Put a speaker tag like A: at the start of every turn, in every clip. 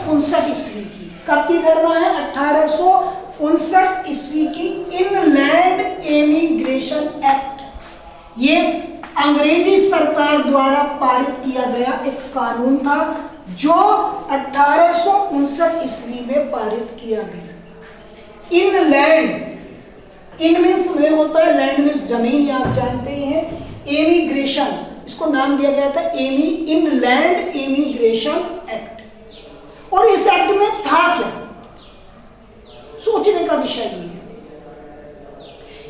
A: ईस्वी की। कब की गणना है? 1859 ईस्वी की इनलैंड इमिग्रेशन एक्ट। ये अंग्रेजी सरकार द्वारा पारित किया गया एक कानून था जो 1859 ईस्वी में पारित किया गया। इनलैंड, इन मीन्स में होता है, लैंड मीन्स जमीन, ये आप जानते ही हैं। इमिग्रेशन, इसको नाम दिया गया था इनलैंड इमिग्रेशन एक्ट। और इस एक्ट में था क्या, सोचने का विषय ये है।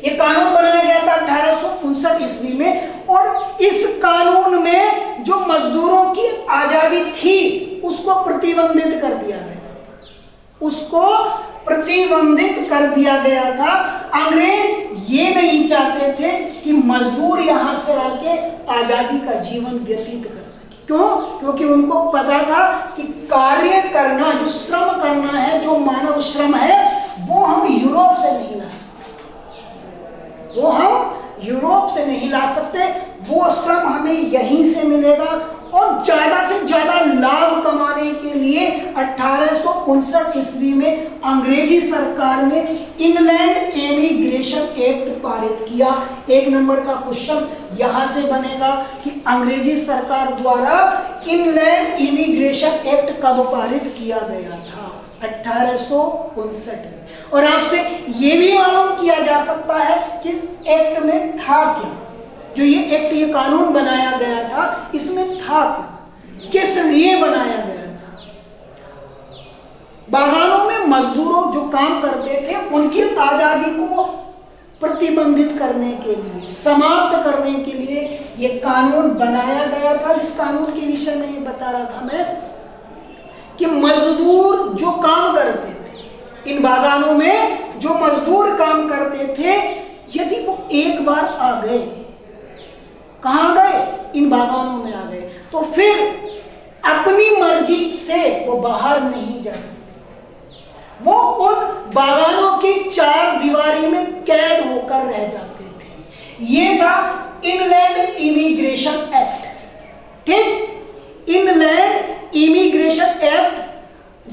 A: ये कानून बनाया गया था 1859 ईस्वी में, और इस कानून में जो मजदूरों की आजादी थी उसको प्रतिबंधित कर दिया गया, उसको प्रतिबंधित कर दिया गया था। अंग्रेज ये नहीं चाहते थे कि मजदूर यहां से आके आजादी का जीवन व्यतीत कर सके। क्यों? क्योंकि उनको पता था कि कार्य करना, जो श्रम करना है, जो मानव श्रम है, वो हम यूरोप से नहीं ला सकते, वो हम यूरोप से नहीं ला सकते। वो श्रम हमें यहीं से मिलेगा। और ज्यादा से ज्यादा लाभ कमाने के लिए 1859 ईस्वी में अंग्रेजी सरकार ने इनलैंड इमिग्रेशन एक्ट पारित किया। एक नंबर का क्वेश्चन यहां से बनेगा कि अंग्रेजी सरकार द्वारा इनलैंड इमिग्रेशन एक्ट कब पारित किया गया था? 1859 में। और आपसे यह भी मालूम किया जा सकता है कि इस एक्ट में था क्या, जो ये एक्ट, ये कानून बनाया गया था, इसमें था क्या, किस लिए बनाया गया था? बागानों में मजदूरों जो काम करते थे उनकी आजादी को प्रतिबंधित करने के लिए, समाप्त करने के लिए ये कानून बनाया गया था। इस कानून के विषय में ये बता रहा था मैं कि मजदूर जो काम करते थे इन बागानों में, जो मजदूर काम करते थे, यदि वो एक बार आ गए, कहां गए? इन बागानों में आ गए, तो फिर अपनी मर्जी से वो बाहर नहीं जा सकते। वो उन बागानों की चार दीवारी में कैद होकर रह जाते थे। ये था इनलैंड इमिग्रेशन एक्ट। ठीक, इनलैंड इमिग्रेशन एक्ट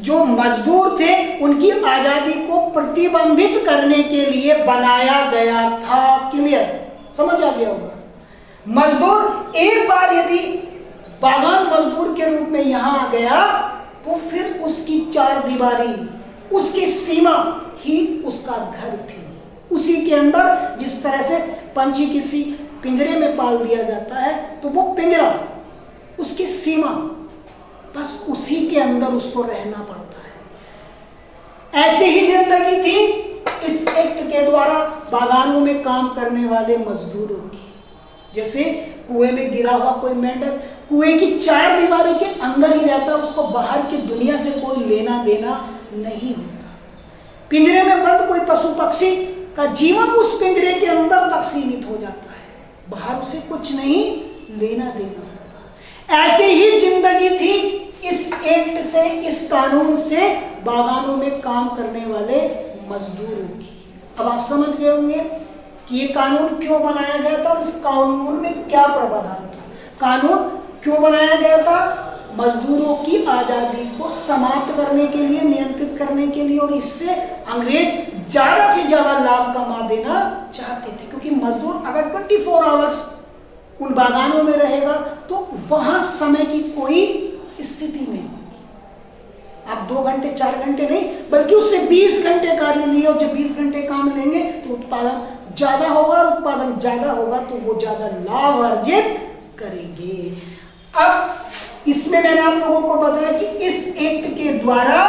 A: जो मजदूर थे उनकी आजादी को प्रतिबंधित करने के लिए बनाया गया था। क्लियर, समझ आ गया होगा। मजदूर एक बार यदि बागान मजदूर के रूप में यहां आ गया तो फिर उसकी चार दीवारी, उसकी सीमा ही उसका घर थी। उसी के अंदर, जिस तरह से पंछी किसी पिंजरे में पाल दिया जाता है तो वो पिंजरा, उसकी सीमा, बस उसी के अंदर उसको रहना पड़ता है। ऐसी ही जिंदगी थी इस एक्ट के द्वारा बागानों में काम करने वाले मजदूरों की। जैसे कुएं में गिरा हुआ कोई मेंढक कुएं की चार दीवारों के अंदर ही रहता, उसको बाहर की दुनिया से कोई लेना देना नहीं होता। पिंजरे में बंद कोई पशु पक्षी का जीवन उस पिंजरे के अंदर तक सीमित हो जाता है, बाहर उसे कुछ नहीं लेना देना होता। ऐसी ही जिंदगी थी इस एक्ट से, इस कानून से बागानों में काम करने वाले मजदूरों की। अब आप समझ गए होंगे कि ये कानून क्यों बनाया गया था और इस कानून में क्या प्रावधान था। कानून क्यों बनाया गया था? मजदूरों की आजादी को समाप्त करने के लिए, नियंत्रित करने के लिए, और इससे अंग्रेज ज्यादा से ज्यादा लाभ कमा देना चाहते थे। क्योंकि मजदूर अगर 24 आवर्स उन बागानों में रहेगा तो वहां समय की कोई स्थिति नहीं। आप 2 घंटे 4 घंटे नहीं, बल्कि उससे 20 घंटे कार्य लिए, और जब 20 घंटे काम लेंगे तो उत्पादन ज्यादा होगा, और उत्पादन ज्यादा होगा तो वो ज्यादा लाभ अर्जित करेंगे। अब इसमें मैंने आप लोगों को बताया कि इस एक्ट के द्वारा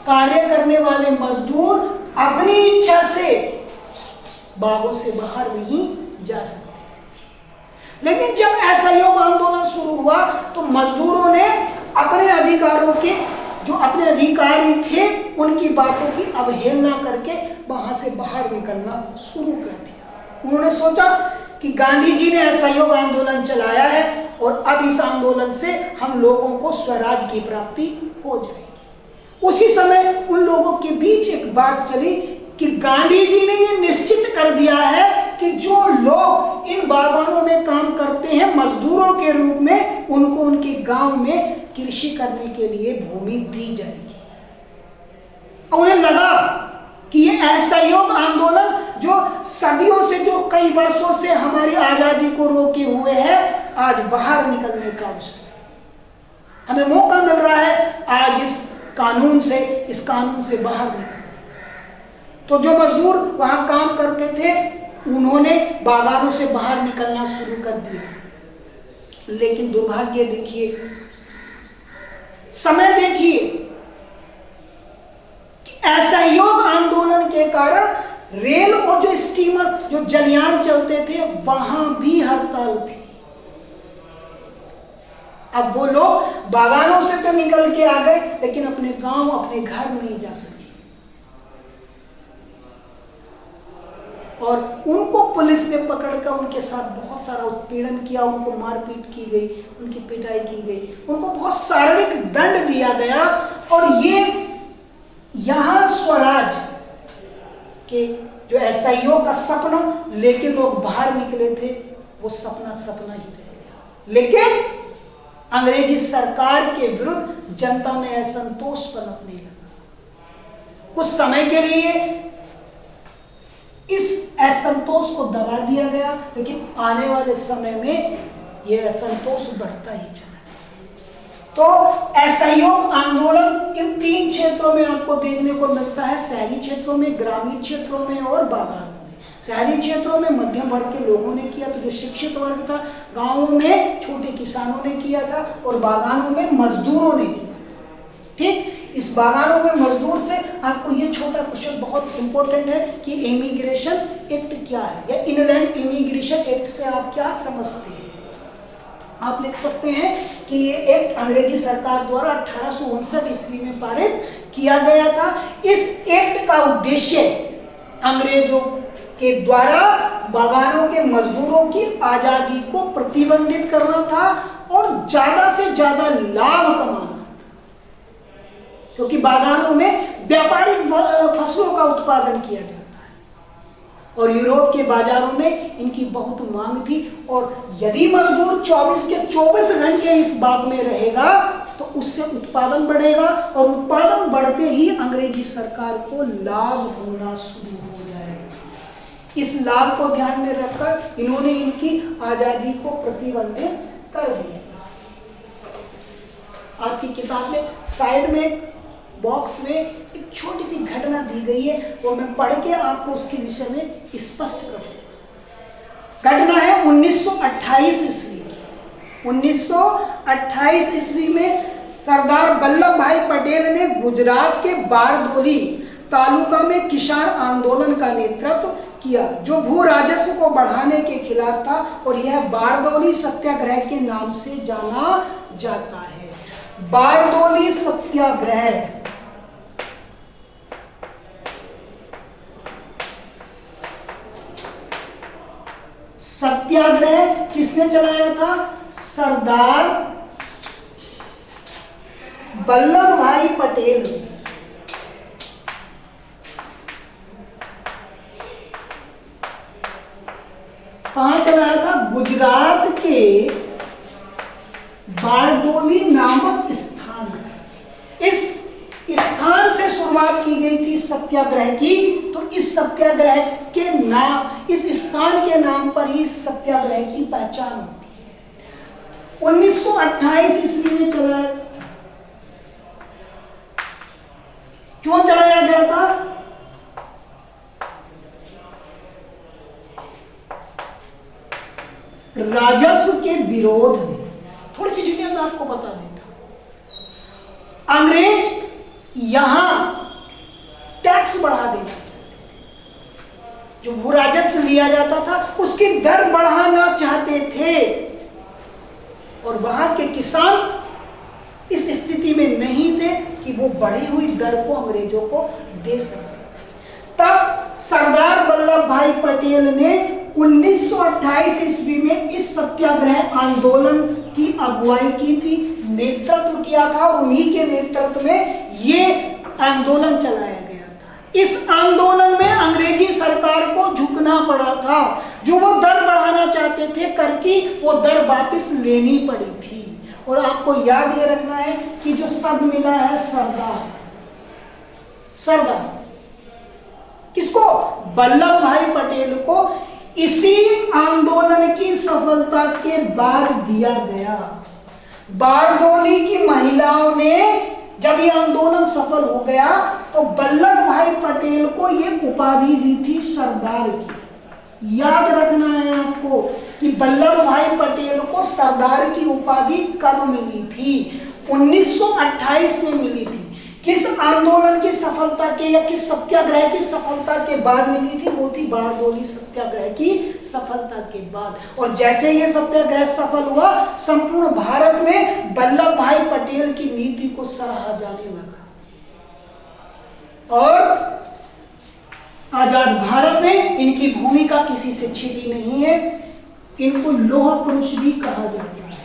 A: कार्य करने वाले मजदूर अपनी इच्छा से बागों से बाहर नहीं जा सकते। लेकिन जब असहयोग आंदोलन शुरू हुआ तो मजदूरों ने अपने अधिकारों के, जो अपने अधिकारी थे, उनकी बातों की अवहेलना करके वहां से बाहर निकलना शुरू कर दिया। उन्होंने सोचा कि गांधी जी ने असहयोग आंदोलन चलाया है और अब इस आंदोलन से हम लोगों को स्वराज की प्राप्ति हो जाएगी। उसी समय उन लोगों के बीच एक बात चली कि गांधी जी ने ये निश्चित कर दिया है कि जो लोग इन बागानों में काम करते हैं मजदूरों के रूप में, उनको उनके गांव में कृषि करने के लिए भूमि दी जाएगी। उन्हें लगा कि ये असहयोग आंदोलन जो सदियों से, जो कई वर्षों से हमारी आजादी को रोके हुए है, आज बाहर निकलने का अवसर, हमें मौका मिल रहा है आज इस कानून से बाहर निकलने। तो जो मजदूर वहां काम करते थे, उन्होंने बागानों से बाहर निकलना शुरू कर दिया। लेकिन दुर्भाग्य देखिए, समय देखिए, असहयोग आंदोलन के कारण रेल और जो स्टीमर, जो जलयान चलते थे, वहां भी हड़ताल थी। अब वो लोग बागानों से तो निकल के आ गए, लेकिन अपने गांव, अपने घर नहीं जा सके। और उनको पुलिस ने पकड़कर उनके साथ बहुत सारा उत्पीड़न किया, उनको मारपीट की गई, उनकी पिटाई की गई, उनको बहुत शारीरिक दंड दिया गया। और ये यहां स्वराज के जो असहयोग का सपना लेकिन लोग बाहर निकले थे, वो सपना ही रह गया। लेकिन अंग्रेजी सरकार के विरुद्ध जनता में असंतोष पनपने लगा। कुछ समय के लिए इस असंतोष को दबा दिया गया, लेकिन आने वाले समय में यह असंतोष बढ़ता ही चला। तो असहयोग आंदोलन इन 3 क्षेत्रों में आपको देखने को मिलता है, शहरी क्षेत्रों में, ग्रामीण क्षेत्रों में और बागानों में। शहरी क्षेत्रों में मध्यम वर्ग के लोगों ने किया, तो जो शिक्षित वर्ग था, गांवों में छोटे किसानों ने किया था, और बागानों में मजदूरों ने किया। ठीक, इस बागानों में मजदूर से आपको ये छोटा क्वेश्चन बहुत इंपॉर्टेंट है कि इमिग्रेशन एक्ट क्या है, या इनलैंड इमिग्रेशन एक्ट से आप क्या समझते हैं। आप लिख सकते हैं कि ये एक्ट अंग्रेजी सरकार द्वारा 1859 ईस्वी में पारित किया गया था। इस एक्ट का उद्देश्य अंग्रेजों के द्वारा बागानों के मजदूरों की आजादी को प्रतिबंधित करना था और ज्यादा से ज्यादा लाभ कमाना, क्योंकि बागानों में व्यापारिक फसलों का उत्पादन किया जाता है और यूरोप के बाजारों में इनकी बहुत मांग थी। और यदि मजदूर 24 के 24 घंटे इस बाग में रहेगा तो उससे उत्पादन बढ़ेगा, और उत्पादन बढ़ते ही अंग्रेजी सरकार को लाभ होना शुरू हो जाएगा। इस लाभ को ध्यान में रखकर इन्होंने इनकी आजादी को प्रतिबंधित कर दिया। आपकी किताब में साइड में बॉक्स में एक छोटी सी घटना दी गई है, वो मैं पढ़ के आपको उसके विषय में स्पष्ट करूंगा। घटना है 1928 ईस्वी। 1928 ईस्वी में सरदार वल्लभ भाई पटेल ने गुजरात के बारडोली तालुका में किसान आंदोलन का नेतृत्व किया, जो भू राजस्व को बढ़ाने के खिलाफ था, और यह बारडोली सत्याग्रह के नाम से जाना जाता है। बारडोली सत्याग्रह किसने चलाया था? सरदार वल्लभ भाई पटेल ने। कहां चलाया था? गुजरात के बारडोली नामक स्थान। इस स्थान से शुरुआत की गई थी सत्याग्रह की। तो इस सत्याग्रह के नाम, इस स्थान के नाम पर ही सत्याग्रह की पहचान होती है। 1928 ईस्वी में चलाया, क्यों चलाया गया था? राजस्व के विरोध में। थोड़ी सी डिटेल मैं आपको बता देता हूं। अंग्रेज यहां टैक्स बढ़ा देते, जो भू राजस्व लिया जाता था उसकी दर बढ़ाना चाहते थे, और वहां के किसान इस स्थिति में नहीं थे कि वो बढ़ी हुई दर को अंग्रेजों को दे सके। तब सरदार वल्लभ भाई पटेल ने 1928 ईस्वी में इस सत्याग्रह आंदोलन की अगुवाई की थी, नेतृत्व किया था। उन्हीं के नेतृत्व में ये आंदोलन चलाया गया था। इस आंदोलन में अंग्रेजी सरकार को झुकना पड़ा था। जो वो दर बढ़ाना चाहते थे कर की, वो दर वापस लेनी पड़ी थी। और आपको याद ये रखना है कि जो शब्द मिला है सरदार, सरदार। किसको? वल्लभ भाई पटेल को इसी आंदोलन की सफलता के बाद दिया गया। बारडोली की महिलाओं ने जब ये आंदोलन सफल हो गया तो वल्लभ भाई पटेल को ये उपाधि दी थी सरदार की। याद रखना है आपको कि वल्लभ भाई पटेल को सरदार की उपाधि कब मिली थी? 1928 में मिली थी। किस आंदोलन की सफलता के या किस सत्याग्रह की सफलता के बाद मिली थी? वो थी बारडोली सत्याग्रह की सफलता के बाद। और जैसे ये सत्याग्रह सफल हुआ, संपूर्ण भारत में वल्लभ भाई पटेल की नीति को सराहा जाने लगा। और आजाद भारत में इनकी भूमिका किसी से छिपी नहीं है। इनको लौह पुरुष भी कहा जाता है।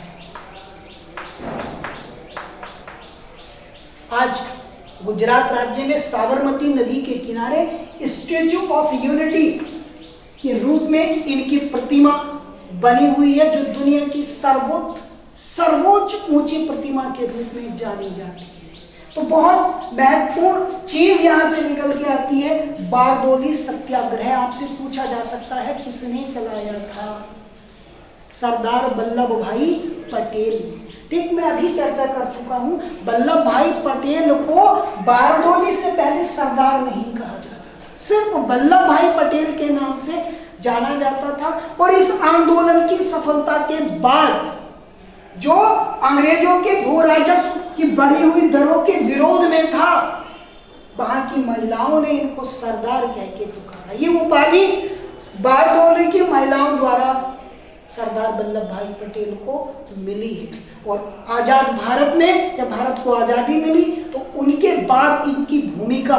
A: आज गुजरात राज्य में साबरमती नदी के किनारे स्टैच्यू ऑफ यूनिटी के रूप में इनकी प्रतिमा बनी हुई है, जो दुनिया की सर्वोच्च ऊंची प्रतिमा के रूप में जानी जाती है। तो बहुत महत्वपूर्ण चीज यहां से निकल के आती है, बारडोली सत्याग्रह। आपसे पूछा जा सकता है किसने चलाया था? सरदार वल्लभ भाई पटेल। ठीक, मैं अभी चर्चा कर चुका हूं, वल्लभ भाई पटेल को बारडोली से पहले सरदार नहीं कहा जाता, सिर्फ वल्लभ भाई पटेल के नाम से जाना जाता था। और इस आंदोलन की सफलता के बाद जो अंग्रेजों के भू राजस्व की बढ़ी हुई दरों के विरोध में था, वहां की महिलाओं ने इनको सरदार कह के पुकारा। ये उपाधि बारडोली की महिलाओं द्वारा सरदार वल्लभ भाई पटेल को मिली है। और आजाद भारत में जब भारत को आजादी मिली तो उनके बाद इनकी भूमिका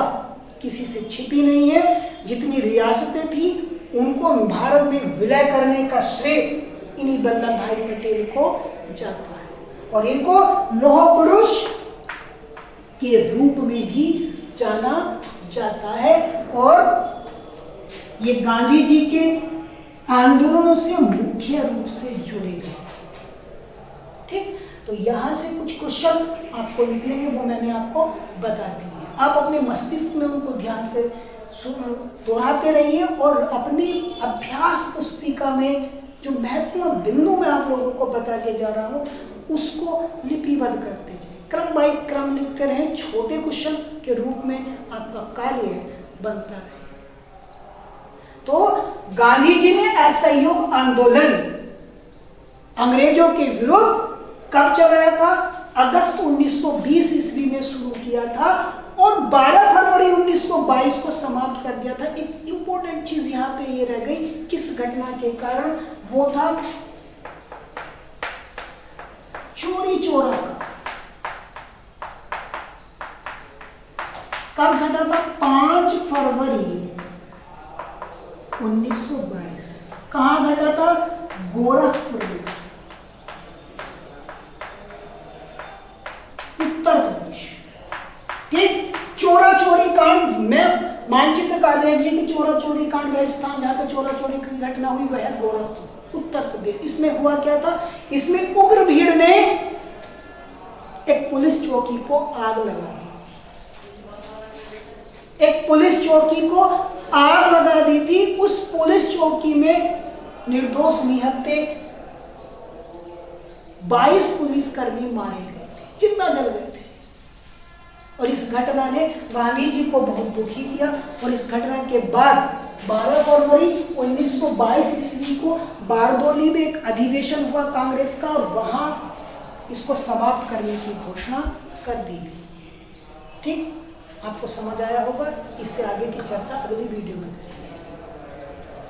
A: किसी से छिपी नहीं है। जितनी रियासतें थी उनको भारत में विलय करने का श्रेय इन्हीं वल्लभ भाई पटेल को जाता है। और इनको लौह पुरुष के रूप में भी जाना जाता है। और ये गांधी जी के आंदोलनों से मुख्य रूप से जुड़े गए। ठीक, तो यहां से कुछ क्वेश्चन आपको निकलेंगे, वो मैंने आपको बता दिए। आप अपने मस्तिष्क में उनको ध्यान से दोहराते रहिए और अपनी अभ्यास पुस्तिका में जो महत्वपूर्ण बिंदु मैं आप लोगों को बता के जा रहा हूं उसको लिपिबद्ध करते हैं, क्रम बाय क्रम लिखते रहें। छोटे क्वेश्चन के रूप में आपका कार्य बनता है। तो गांधी जी ने असहयोग आंदोलन अंग्रेजों के विरुद्ध कब चलाया था? अगस्त 1920 ईस्वी में शुरू किया था और 12 फरवरी 1922 को समाप्त कर दिया था। एक इंपॉर्टेंट चीज यहां पे ये रह गई, किस घटना के कारण? वो था चोरी चोरा का। कब घटा था? 5 फरवरी 1922। कहां घटा था? गोरखपुर में, उत्तर प्रदेश। ठीक, चोरा चोरी कांड में मानचित्र का देखिए कि चोरा चोरी कांड का स्थान जहां पे चोरा चोरी की घटना हुई वह है गोरखपुर, उत्तर प्रदेश। इसमें हुआ क्या था? इसमें उग्र भीड़ ने एक पुलिस चौकी को आग लगा दी। एक पुलिस चौकी को आग लगा दी थी। उस पुलिस चौकी में निर्दोष निहत्थे 22 पुलिसकर्मी मारे गए थे, जिंदा जल गए थे। और इस घटना ने गांधी जी को बहुत दुखी किया। और इस घटना के बाद 12 फरवरी 1922 ईस्वी को बारडोली में एक अधिवेशन हुआ कांग्रेस का और वहां इसको समाप्त करने की घोषणा कर दी गई। ठीक, आपको समझ आया होगा। इससे आगे की चर्चा अगली वीडियो में करेंगे।